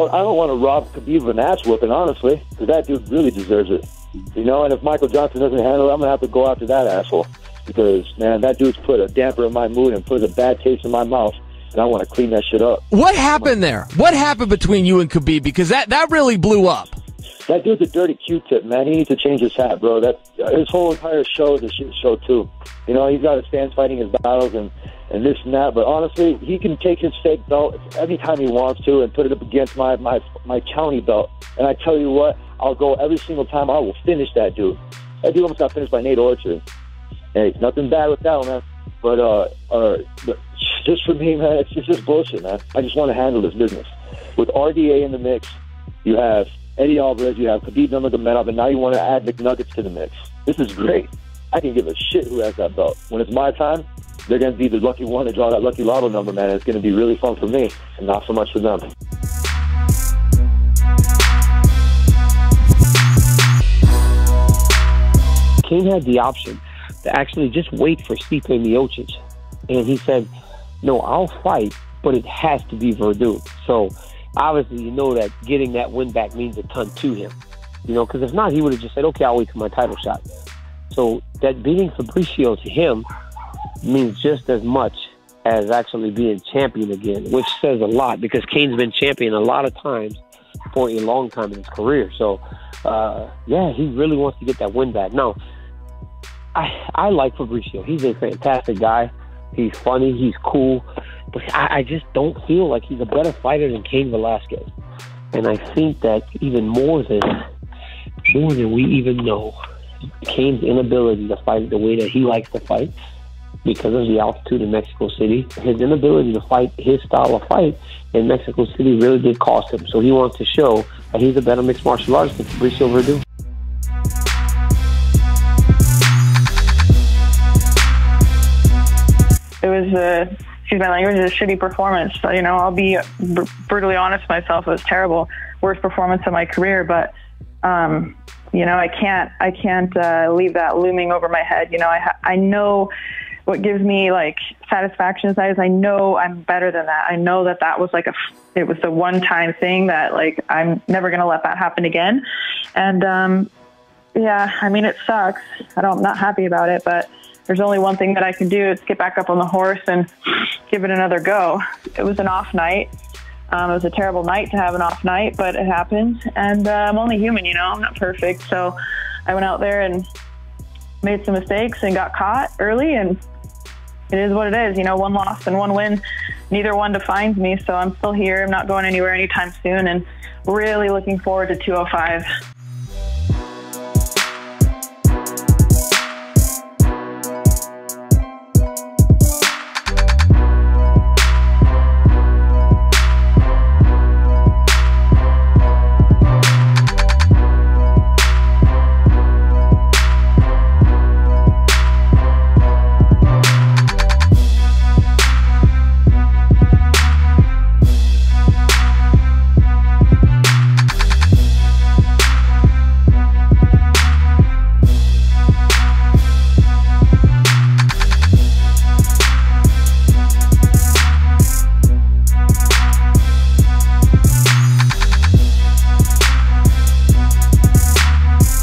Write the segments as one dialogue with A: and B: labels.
A: don't want to rob Khabib of an ass whooping, honestly, because that dude really deserves it. You know, and if Michael Johnson doesn't handle it, I'm gonna have to go after that asshole, because man, that dude's put a damper in my mood and put a bad taste in my mouth, and I want to clean that shit up.
B: What happened there? What happened between you and Khabib? Because that really blew up.
A: That dude's a dirty Q-tip, man. He needs to change his hat, bro. His whole entire show is a shit show, too. You know, he's got his fans fighting his battles and this and that, but honestly, he can take his fake belt every time he wants to and put it up against my county belt. And I tell you what, I'll go every single time. I will finish that dude. That dude almost got finished by Nate Orchard. Hey, nothing bad with that one, man. But just for me, man, it's just bullshit, man. I just want to handle this business. With RDA in the mix, you have Eddie Alvarez, you have Khabib Nurmagomedov, and now you want to add McNuggets to the mix. This is great. I can give a shit who has that belt. When it's my time, they're going to be the lucky one to draw that lucky lotto number, man. It's going to be really fun for me and not so much for them.
C: Cain had the option to actually just wait for Stipe Miocic. And he said, no, I'll fight, but it has to be Verdun. So obviously, you know that getting that win back means a ton to him. You know, because if not, he would have just said, okay, I'll wait for my title shot. So that beating Fabricio to him means just as much as actually being champion again, which says a lot, because Cain's been champion a lot of times for a long time in his career. So, yeah, he really wants to get that win back. Now, I like Fabricio. He's a fantastic guy. He's funny. He's cool. But I just don't feel like he's a better fighter than Cain Velasquez. And I think that even more than we even know, Cain's inability to fight the way that he likes to fight because of the altitude in Mexico City, his inability to fight his style of fight in Mexico City really did cost him. So he wants to show that he's a better mixed martial artist than Fabricio Verdun.
D: It was excuse my language, a shitty performance. So, you know, I'll be brutally honest with myself. It was terrible. Worst performance of my career. But, you know, I can't leave that looming over my head. You know, I know what gives me like satisfaction is I know I'm better than that. I know that was like it was a one-time thing that like, I'm never going to let that happen again. And, yeah, I mean, it sucks. I'm not happy about it, but there's only one thing that I can do. It's get back up on the horse and give it another go. It was an off night. It was a terrible night to have an off night, but it happened. And I'm only human, you know, I'm not perfect. So I went out there and made some mistakes and got caught early, and it is what it is. You know, one loss and one win, neither one defines me. So I'm still here. I'm not going anywhere anytime soon, and really looking forward to 205.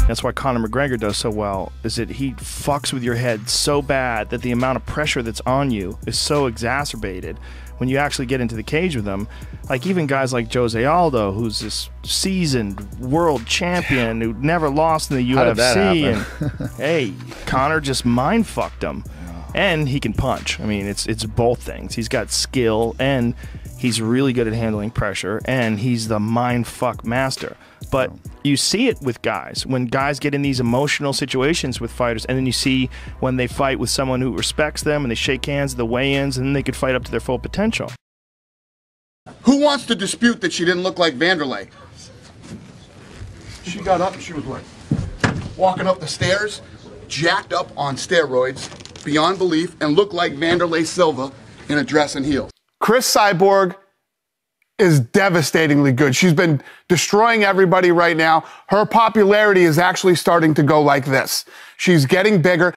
E: That's why Conor McGregor does so well, is that he fucks with your head so bad that the amount of pressure that's on you is so exacerbated when you actually get into the cage with him. Like even guys like Jose Aldo, who's this seasoned world champion who never lost in the UFC. How did that happen? And hey, Conor just mind fucked him. And he can punch. I mean, it's both things. He's got skill, and he's really good at handling pressure, and he's the mind fuck master. But you see it with guys. When guys get in these emotional situations with fighters, and then you see when they fight with someone who respects them and they shake hands at the weigh-ins, and then they could fight up to their full potential.
F: Who wants to dispute that she didn't look like Vanderlei? She got up and she was like walking up the stairs, jacked up on steroids, beyond belief, and looked like Vanderlei Silva in a dress and heels.
G: Chris Cyborg is devastatingly good. She's been destroying everybody right now. Her popularity is actually starting to go like this. She's getting bigger.